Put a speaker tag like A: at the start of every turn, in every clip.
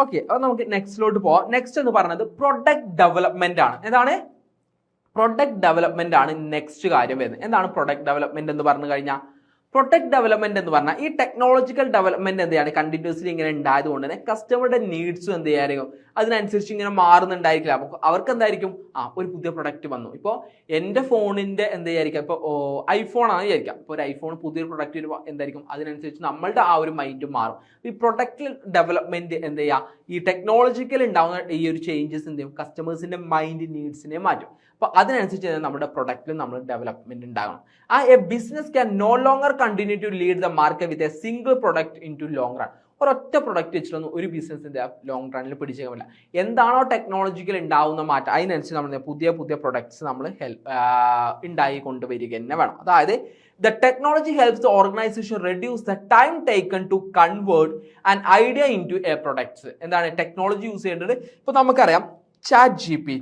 A: Okay, അപ്പൊ നമുക്ക് നെക്സ്റ്റിലോട്ട് പോവാം. നെക്സ്റ്റ് എന്ന് പറയുന്നത് പ്രൊഡക്റ്റ് ഡെവലപ്മെന്റ് ആണ്. എന്താണ്? പ്രൊഡക്റ്റ് ഡെവലപ്മെന്റ് ആണ് നെക്സ്റ്റ് കാര്യം വരുന്നത്. എന്താണ് പ്രൊഡക്റ്റ് ഡെവലപ്മെന്റ് എന്ന് പറഞ്ഞു കഴിഞ്ഞാൽ? പ്രൊഡക്റ്റ് ഡെവലപ്മെന്റ് എന്ന് പറഞ്ഞാൽ ഈ ടെക്നോളജിക്കൽ ഡെവലപ്മെന്റ് എന്ത് ചെയ്യാണ്, കണ്ടിന്യൂസ്ലി ഇങ്ങനെ ഉണ്ടായതുകൊണ്ട് തന്നെ കസ്റ്റമറുടെ നീഡ്സും എന്ത് ചെയ്യായിരിക്കും, അതിനനുസരിച്ച് ഇങ്ങനെ മാറുന്നുണ്ടായിരിക്കില്ല. അപ്പോൾ അവർക്ക് എന്തായിരിക്കും, ഒരു പുതിയ പ്രൊഡക്റ്റ് വന്നു. ഇപ്പോൾ എൻ്റെ ഫോണിന്റെ എന്ത് ചെയ്യായിരിക്കാം, ഇപ്പോൾ ഐഫോൺ ആണ് വിചാരിക്കാം. ഇപ്പോൾ ഒരു ഐഫോൺ പുതിയൊരു പ്രൊഡക്റ്റ് എന്തായിരിക്കും, അതിനനുസരിച്ച് നമ്മളുടെ ആ ഒരു മൈൻഡ് മാറും. ഈ പ്രൊഡക്റ്റ് ഡെവലപ്മെന്റ് എന്ത് ചെയ്യുക, ഈ ടെക്നോളജിക്കൽ ഉണ്ടാകുന്ന ഈ ഒരു ചേഞ്ചസ് എന്ത് ചെയ്യും, കസ്റ്റമേഴ്സിന്റെ മൈൻഡ് നീഡ്സിനെ മാറ്റും. അപ്പോൾ അതിനനുസരിച്ച് നമ്മുടെ പ്രൊഡക്റ്റിൽ നമ്മൾ ഡെവലപ്മെന്റ് ഉണ്ടാകണം. A business can no longer continue to lead the market with a single product in to long run. ഒരൊറ്റ പ്രൊഡക്റ്റ് വെച്ചിട്ടൊന്നും ഒരു ബിസിനസിന്റെ ലോങ് റണ്ണിൽ പിടിച്ചേക്കാൻ പറ്റില്ല. എന്താണോ ടെക്നോളജിക്കൽ ഉണ്ടാവുന്ന മാറ്റം, അതിനനുസരിച്ച് നമ്മൾ പുതിയ പുതിയ പ്രൊഡക്ട്സ് നമ്മൾ ഉണ്ടായി കൊണ്ടുവരിക തന്നെ വേണം. അതായത് the technology helps the organization reduce the time taken to convert an idea into a product. എന്താണ് ടെക്നോളജി യൂസ് ചെയ്യേണ്ടത്? ഇപ്പൊ നമുക്കറിയാം ചാറ്റ് ജി പി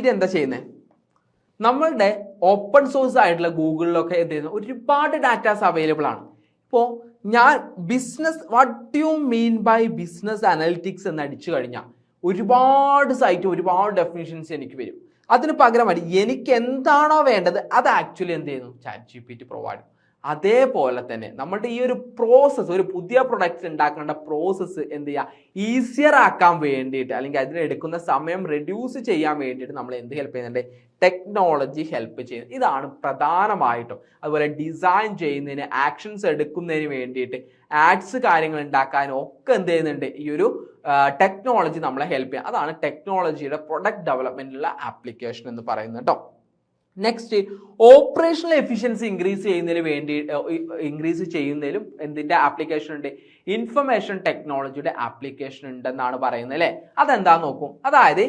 A: ടി എന്താ ചെയ്യുന്നത്? നമ്മളുടെ ഓപ്പൺ സോഴ്സ് ആയിട്ടുള്ള ഗൂഗിളിലൊക്കെ എന്ത് ചെയ്യുന്നത്, ഒരുപാട് ഡാറ്റാസ് അവൈലബിൾ ആണ്. ഇപ്പോൾ ഞാൻ business, what you mean by business analytics എന്ന് അടിച്ചു കഴിഞ്ഞാൽ ഒരുപാട് സൈറ്റ്, ഒരുപാട് ഡെഫിനിഷൻസ് എനിക്ക് വരും. അതിന് പകരമായിട്ട് എനിക്ക് എന്താണോ വേണ്ടത് അത് ആക്ച്വലി എന്ത് ചെയ്യുന്നു, chat G P T provide. അതേപോലെ തന്നെ നമ്മുടെ ഈ ഒരു പ്രോസസ്സ്, ഒരു പുതിയ പ്രൊഡക്റ്റ് ഉണ്ടാക്കേണ്ട പ്രോസസ്സ് എന്ത് ചെയ്യുക, ഈസിയർ ആക്കാൻ വേണ്ടിയിട്ട്, അല്ലെങ്കിൽ അതിനെടുക്കുന്ന സമയം റെഡ്യൂസ് ചെയ്യാൻ വേണ്ടിയിട്ട് നമ്മൾ എന്ത് ഹെൽപ്പ് ചെയ്യുന്നുണ്ട്, ടെക്നോളജി ഹെൽപ്പ് ചെയ്യുന്നത്. ഇതാണ് പ്രധാനമായിട്ടും. അതുപോലെ ഡിസൈൻ ചെയ്യുന്നതിന്, ആക്ഷൻസ് എടുക്കുന്നതിന് വേണ്ടിയിട്ട്, ആഡ്സ് കാര്യങ്ങൾ ഉണ്ടാക്കാനും ഒക്കെ എന്ത് ചെയ്യുന്നുണ്ട്, ഈ ഒരു ടെക്നോളജി നമ്മളെ ഹെൽപ്പ് ചെയ്യാം. അതാണ് ടെക്നോളജിയുടെ പ്രൊഡക്റ്റ് ഡെവലപ്മെന്റിലുള്ള ആപ്ലിക്കേഷൻ എന്ന് പറയുന്നത് കേട്ടോ. നെക്സ്റ്റ്, ഓപ്പറേഷണൽ എഫിഷ്യൻസി ഇൻക്രീസ് ചെയ്യുന്നതിലും എന്തിന്റെ ആപ്ലിക്കേഷൻ ഉണ്ട്, ഇൻഫർമേഷൻ ടെക്നോളജിയുടെ ആപ്ലിക്കേഷൻ ഉണ്ടെന്നാണ് പറയുന്നത് അല്ലേ. അതെന്താന്ന് നോക്കും. അതായത്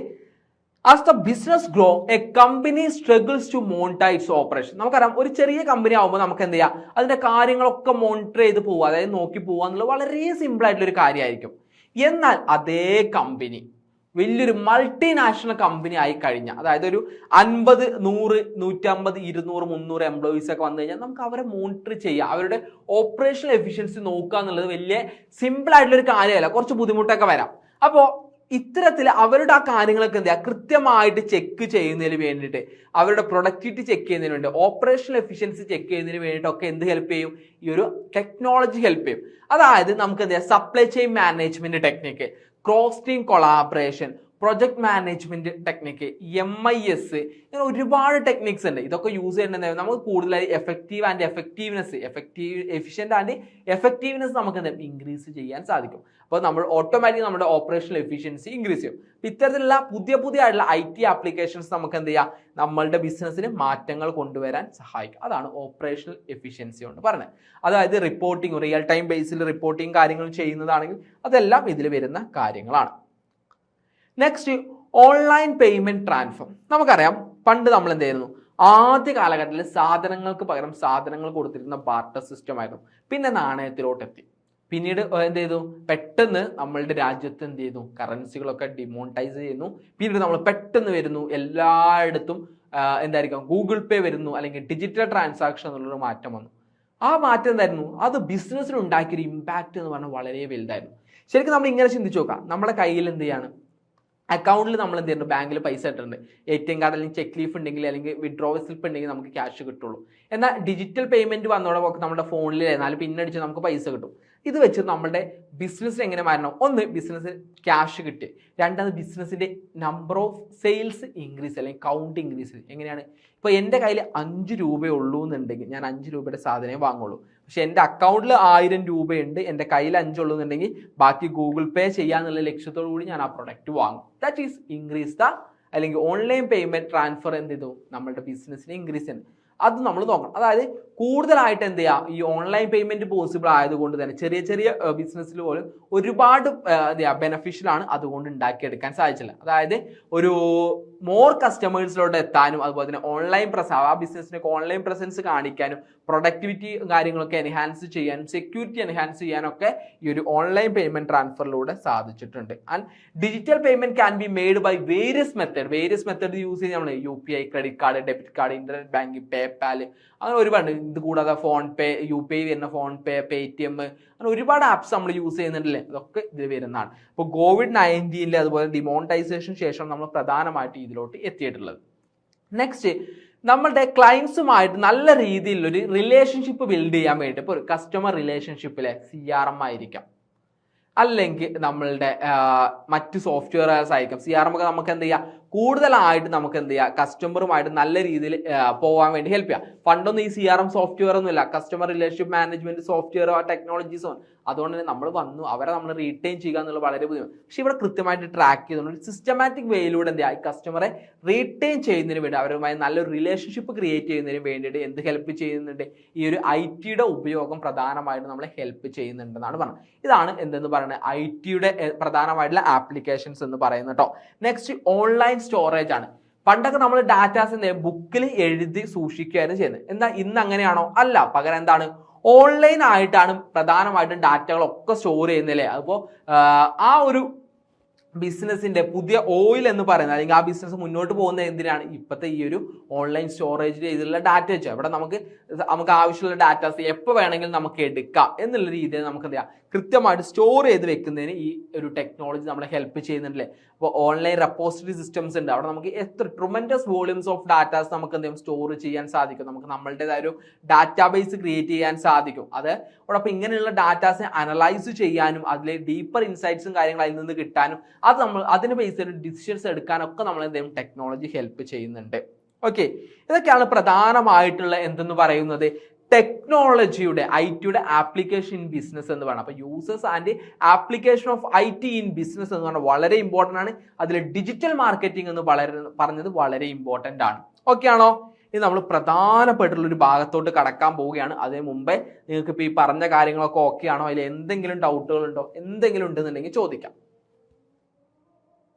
A: as the business grow, a company struggles to monitor its operation. നമുക്കറിയാം ഒരു ചെറിയ കമ്പനി ആകുമ്പോൾ നമുക്ക് എന്ത് ചെയ്യാം, അതിന്റെ കാര്യങ്ങളൊക്കെ മോണിറ്റർ ചെയ്ത് പോവുക, അതായത് നോക്കി പോവുക എന്നുള്ളത് വളരെ സിമ്പിൾ ആയിട്ടുള്ള ഒരു കാര്യമായിരിക്കും. എന്നാൽ അതേ കമ്പനി വലിയൊരു മൾട്ടിനാഷണൽ കമ്പനി ആയി കഴിഞ്ഞാൽ, അതായത് ഒരു 50, 100, 150, 200, 300 എംപ്ലോയീസ് ഒക്കെ വന്നു കഴിഞ്ഞാൽ നമുക്ക് അവരെ മോണിറ്റർ ചെയ്യുക, അവരുടെ ഓപ്പറേഷണൽ എഫിഷ്യൻസി നോക്കുക എന്നുള്ളത് വലിയ സിമ്പിൾ ആയിട്ടുള്ള ഒരു കാര്യമല്ല, കുറച്ച് ബുദ്ധിമുട്ടൊക്കെ വരാം. അപ്പോൾ ഇത്തരത്തിൽ അവരുടെ ആ കാര്യങ്ങളൊക്കെ എന്ത് ചെയ്യുക, കൃത്യമായിട്ട് ചെക്ക് ചെയ്യുന്നതിന് വേണ്ടിയിട്ട്, അവരുടെ പ്രൊഡക്ടിവിറ്റി ചെക്ക് ചെയ്യുന്നതിന് വേണ്ടി, ഓപ്പറേഷണൽ എഫിഷ്യൻസി ചെക്ക് ചെയ്യുന്നതിന് വേണ്ടിയിട്ടൊക്കെ എന്ത് ഹെൽപ്പ് ചെയ്യും, ഈ ഒരു ടെക്നോളജി ഹെൽപ്പ് ചെയ്യും. അതായത് നമുക്ക് എന്ത് ചെയ്യാം, supply chain management technique, cross team collaboration, project management technique, MIS, ഇങ്ങനെ ഒരുപാട് ടെക്നിക്സ് ഉണ്ട്. ഇതൊക്കെ യൂസ് ചെയ്യേണ്ടത് നമുക്ക് കൂടുതലായി എഫിഷ്യന്റ് ആൻഡ് എഫക്റ്റീവ്നെസ് നമുക്ക് എന്താ ഇൻക്രീസ് ചെയ്യാൻ സാധിക്കും. അപ്പോൾ നമ്മൾ ഓട്ടോമാറ്റിക് നമ്മുടെ ഓപ്പറേഷണൽ എഫിഷ്യൻസി ഇൻക്രീസ് ചെയ്യും. ഇത്തരത്തിലുള്ള പുതിയ ആയിട്ടുള്ള IT ആപ്ലിക്കേഷൻസ് നമുക്ക് എന്ത് ചെയ്യാം, നമ്മളുടെ ബിസിനസ്സിന് മാറ്റങ്ങൾ കൊണ്ടുവരാൻ സഹായിക്കും. അതാണ് ഓപ്പറേഷണൽ എഫിഷ്യൻസി കൊണ്ട് പറഞ്ഞത്. അതായത് റിപ്പോർട്ടിംഗ്, റിയൽ ടൈം ബേസിൽ റിപ്പോർട്ടിംഗ് കാര്യങ്ങൾ ചെയ്യുന്നതാണെങ്കിൽ അതെല്ലാം ഇതിൽ വരുന്ന കാര്യങ്ങളാണ്. Next, online payment transfer. നമുക്കറിയാം പണ്ട് നമ്മൾ എന്ത് ചെയ്യുന്നു, ആദ്യ കാലഘട്ടത്തിൽ സാധനങ്ങൾക്ക് പകരം സാധനങ്ങൾ കൊടുത്തിരുന്ന ബാർട്ടർ സിസ്റ്റം ആയിരുന്നു. പിന്നെ നാണയത്തിലോട്ടെത്തി. പിന്നീട് എന്ത് ചെയ്തു, പെട്ടെന്ന് നമ്മളുടെ രാജ്യത്ത് എന്ത് ചെയ്യുന്നു, കറൻസികളൊക്കെ ഡിമോണിറ്റൈസ് ചെയ്യുന്നു. പിന്നീട് നമ്മൾ പെട്ടെന്ന് വരുന്നു, എല്ലായിടത്തും എന്തായിരിക്കും, ഗൂഗിൾ പേ വരുന്നു, അല്ലെങ്കിൽ ഡിജിറ്റൽ ട്രാൻസാക്ഷൻ എന്നുള്ളൊരു മാറ്റം വന്നു. ആ മാറ്റം എന്തായിരുന്നു, അത് ബിസിനസ്സിൽ ഉണ്ടാക്കിയൊരു ഇമ്പാക്റ്റ് എന്ന് പറഞ്ഞാൽ വളരെ വലുതായിരുന്നു. ശരിക്കും നമ്മൾ ഇങ്ങനെ ചിന്തിച്ചു നോക്കാം, നമ്മുടെ കയ്യിൽ എന്ത് ചെയ്യാണ്, അക്കൗണ്ടിൽ നമ്മൾ എന്ത് ചെയ്യുന്നുണ്ട്, ബാങ്കിൽ പൈസ ഇട്ടിട്ടുണ്ട്, ATM കാർഡ് അല്ലെങ്കിൽ ചെക്ക് ലീഫ് ഉണ്ടെങ്കിൽ, അല്ലെങ്കിൽ വിഡ്രോവൽ സ്ലിപ്പ് ഉണ്ടെങ്കിൽ നമുക്ക് ക്യാഷ് കിട്ടുള്ളൂ. എന്നാൽ ഡിജിറ്റൽ പേയ്മെന്റ് വന്നതോടെ നമ്മുടെ ഫോണിൽ 4 പിന്നടിച്ച് നമുക്ക് പൈസ കിട്ടും. ഇത് വെച്ച് നമ്മുടെ ബിസിനസ്സിന് എങ്ങനെ മാറണം, ഒന്ന് ബിസിനസ് ക്യാഷ് കിട്ടി, രണ്ടാമത് ബിസിനസ്സിന്റെ നമ്പർ ഓഫ് സെയിൽസ് ഇൻക്രീസ്, അല്ലെങ്കിൽ കൗണ്ട് ഇൻക്രീസ്. എങ്ങനെയാണ്, ഇപ്പോൾ എൻ്റെ കയ്യിൽ 5 രൂപയുള്ളൂ എന്നുണ്ടെങ്കിൽ ഞാൻ 5 രൂപയുടെ സാധനമേ വാങ്ങുള്ളൂ. പക്ഷെ എൻ്റെ അക്കൗണ്ടിൽ 1000 രൂപയുണ്ട്, എൻ്റെ കയ്യിൽ 5 ഉള്ളൂ എന്നുണ്ടെങ്കിൽ ബാക്കി ഗൂഗിൾ പേ ചെയ്യാന്നുള്ള ലക്ഷ്യത്തോടു കൂടി ഞാൻ ആ പ്രൊഡക്റ്റ് വാങ്ങും. ദാറ്റ് ഈസ് ഇൻക്രീസ് ദ, അല്ലെങ്കിൽ ഓൺലൈൻ പേയ്മെന്റ് ട്രാൻസ്ഫർ എന്ത് ചെയ്തു, നമ്മുടെ ബിസിനസ്സിനെ ഇൻക്രീസ് ചെയ്യുന്നു. അത് നമ്മൾ നോക്കണം. അതായത് കൂടുതലായിട്ട് എന്ത് ചെയ്യുക, ഈ ഓൺലൈൻ പേയ്മെന്റ് പോസിബിൾ ആയതുകൊണ്ട് തന്നെ ചെറിയ ബിസിനസ്സിൽ പോലും ഒരുപാട് ബെനഫിഷ്യൽ ആണ് അതുകൊണ്ട് ഉണ്ടാക്കിയെടുക്കാൻ സാധിച്ചില്ല. അതായത് ഒരു മോർ കസ്റ്റമേഴ്സിലോട്ട് എത്താനും അതുപോലെ തന്നെ ആ ബിസിനസ്സിനൊക്കെ ഓൺലൈൻ പ്രസൻസ് കാണിക്കാനും പ്രൊഡക്ടിവിറ്റി കാര്യങ്ങളൊക്കെ എൻഹാൻസ് ചെയ്യാനും സെക്യൂരിറ്റി എൻഹാൻസ് ചെയ്യാനൊക്കെ ഈ ഒരു ഓൺലൈൻ പേയ്മെന്റ് ട്രാൻസ്ഫറിലൂടെ സാധിച്ചിട്ടുണ്ട്. And digital payment can be made by various method use ചെയ്ത് നമ്മൾ UPI, credit card, debit card, internet banking, PayPal, അങ്ങനെ ഒരുപാട്. ഇത് കൂടാതെ ഫോൺ പേ, UPI വരുന്ന ഫോൺ പേ, Paytm, അങ്ങനെ ഒരുപാട് ആപ്സ് നമ്മൾ യൂസ് ചെയ്യുന്നുണ്ടല്ലേ, അതൊക്കെ ഇതിൽ വരുന്നതാണ്. അപ്പോൾ COVID-19 അതുപോലെ ഡിമോണിറ്റൈസേഷൻ ശേഷം നമ്മൾ പ്രധാനമായിട്ട് ഇതിലോട്ട് എത്തിയിട്ടുള്ളത്. നെക്സ്റ്റ്, നമ്മളുടെ ക്ലയൻസുമായിട്ട് നല്ല രീതിയിലൊരു റിലേഷൻഷിപ്പ് ബിൽഡ് ചെയ്യാൻ വേണ്ടി ഇപ്പോൾ ഒരു കസ്റ്റമർ റിലേഷൻഷിപ്പിലെ CRM ആയിരിക്കാം, അല്ലെങ്കിൽ നമ്മളുടെ മറ്റ് സോഫ്റ്റ്വെയർസ് ആയിരിക്കും. CRM ഒക്കെ നമുക്ക് എന്ത് ചെയ്യാം, കൂടുതലായിട്ട് നമുക്ക് എന്ത് ചെയ്യാം, കസ്റ്റമറുമായിട്ട് നല്ല രീതിയിൽ പോകാൻ വേണ്ടി ഹെൽപ്പ് ചെയ്യാം. പണ്ടൊന്നും ഈ CRM സോഫ്റ്റ്വെയർ ഒന്നുമില്ല, കസ്റ്റമർ റിലേഷൻഷിപ്പ് മാനേജ്മെന്റ് സോഫ്റ്റ്വെയർ ടെക്നോളജീസോ. അതുകൊണ്ട് തന്നെ നമ്മൾ വന്നു അവരെ നമ്മൾ റീറ്റെയിൻ ചെയ്യുക എന്നുള്ളത് വളരെ ബുദ്ധിമുട്ട്. പക്ഷെ ഇവിടെ കൃത്യമായിട്ട് ട്രാക്ക് ചെയ്തുകൊണ്ട് സിസ്റ്റമാറ്റിക് വേയിലൂടെ എന്ത് ചെയ്യുക, ഈ കസ്റ്റമറെ റീറ്റെയിൻ ചെയ്യുന്നതിന് വേണ്ടി, അവരുമായി നല്ലൊരു റിലേഷൻഷിപ്പ് ക്രിയേറ്റ് ചെയ്യുന്നതിന് വേണ്ടിയിട്ട് എന്ത് ഹെൽപ്പ് ചെയ്യുന്നുണ്ട്, ഈ ഒരു IT ഉപയോഗം പ്രധാനമായിട്ട് നമ്മളെ ഹെൽപ്പ് ചെയ്യുന്നുണ്ടെന്നാണ് പറഞ്ഞത്. ഇതാണ് എന്തെന്ന് പറയുന്നത് IT പ്രധാനമായിട്ടുള്ള ആപ്ലിക്കേഷൻസ് എന്ന് പറയുന്നത് കേട്ടോ. നെക്സ്റ്റ്, ഓൺലൈൻ സ്റ്റോറേജ് ആണ്. പണ്ടൊക്കെ നമ്മൾ ഡാറ്റാസ് ബുക്കിൽ എഴുതി സൂക്ഷിക്കുകയാണ് ചെയ്യുന്നത്. എന്താ ഇന്ന് അങ്ങനെയാണോ? അല്ല. പകരം എന്താണ്, ഓൺലൈൻ ആയിട്ടാണ് പ്രധാനമായിട്ടും ഡാറ്റകളൊക്കെ സ്റ്റോർ ചെയ്യുന്നില്ലേ. അപ്പോൾ ആ ഒരു ബിസിനസിന്റെ പുതിയ ഓയിൽ എന്ന് പറയുന്നത്, അല്ലെങ്കിൽ ആ ബിസിനസ് മുന്നോട്ട് പോകുന്നത് എന്തിനാണ്, ഇപ്പോഴത്തെ ഈ ഒരു ഓൺലൈൻ സ്റ്റോറേജിൽ ഇതിലുള്ള ഡാറ്റ വെച്ചാൽ ഇവിടെ നമുക്ക് ആവശ്യമുള്ള ഡാറ്റാസ് എപ്പോൾ വേണമെങ്കിലും നമുക്ക് എടുക്കാം എന്നുള്ള രീതിയിൽ നമുക്ക് എന്ത് ചെയ്യാം, കൃത്യമായിട്ട് സ്റ്റോർ ചെയ്ത് വെക്കുന്നതിന് ഈ ഒരു ടെക്നോളജി നമ്മളെ ഹെൽപ്പ് ചെയ്യുന്നുണ്ടല്ലേ. അപ്പോൾ ഓൺലൈൻ റെപ്പോസിറ്ററി സിസ്റ്റംസ് ഉണ്ട്, അവിടെ നമുക്ക് എത്ര ട്രമെൻഡസ് വോളിയൂംസ് ഓഫ് ഡാറ്റാസ് നമുക്ക് എന്തെങ്കിലും സ്റ്റോർ ചെയ്യാൻ സാധിക്കും. നമുക്ക് നമ്മളുടേതായ ഒരു ഡാറ്റാബേസ് ക്രിയേറ്റ് ചെയ്യാൻ സാധിക്കും. അതോടൊപ്പം ഇങ്ങനെയുള്ള ഡാറ്റാസിനെ അനലൈസ് ചെയ്യാനും അതിലെ ഡീപ്പർ ഇൻസൈറ്റ്സും കാര്യങ്ങളും അതിൽ നിന്ന് കിട്ടാനും അതിന് ബേസ് ചെയ്ത് ഡിസിഷൻസ് എടുക്കാനൊക്കെ നമ്മൾ എന്തെങ്കിലും ടെക്നോളജി ഹെൽപ്പ് ചെയ്യുന്നുണ്ട്. ഓക്കെ, ഇതൊക്കെയാണ് പ്രധാനമായിട്ടുള്ള എന്തെന്ന് പറയുന്നത് ടെക്നോളജിയുടെ IT ആപ്ലിക്കേഷൻ ഇൻ ബിസിനസ് എന്ന് പറയുന്നത്. അപ്പോൾ users and application of IT in business എന്ന് പറഞ്ഞാൽ വളരെ ഇമ്പോർട്ടൻ്റ് ആണ്. അതിൽ ഡിജിറ്റൽ മാർക്കറ്റിംഗ് എന്ന് പറഞ്ഞത് വളരെ ഇമ്പോർട്ടൻ്റ് ആണ്. ഓക്കെ ആണോ? ഇത് നമ്മൾ പ്രധാനപ്പെട്ടുള്ള ഒരു ഭാഗത്തോട്ട് കടക്കാൻ പോവുകയാണ്. അതിന് മുമ്പേ നിങ്ങൾക്ക് ഇപ്പോൾ ഈ പറഞ്ഞ കാര്യങ്ങളൊക്കെ ഓക്കെ ആണോ, അതിൽ എന്തെങ്കിലും ഡൗട്ടുകൾ ഉണ്ടോ, എന്തെങ്കിലും ഉണ്ടെന്നുണ്ടെങ്കിൽ ചോദിക്കാം.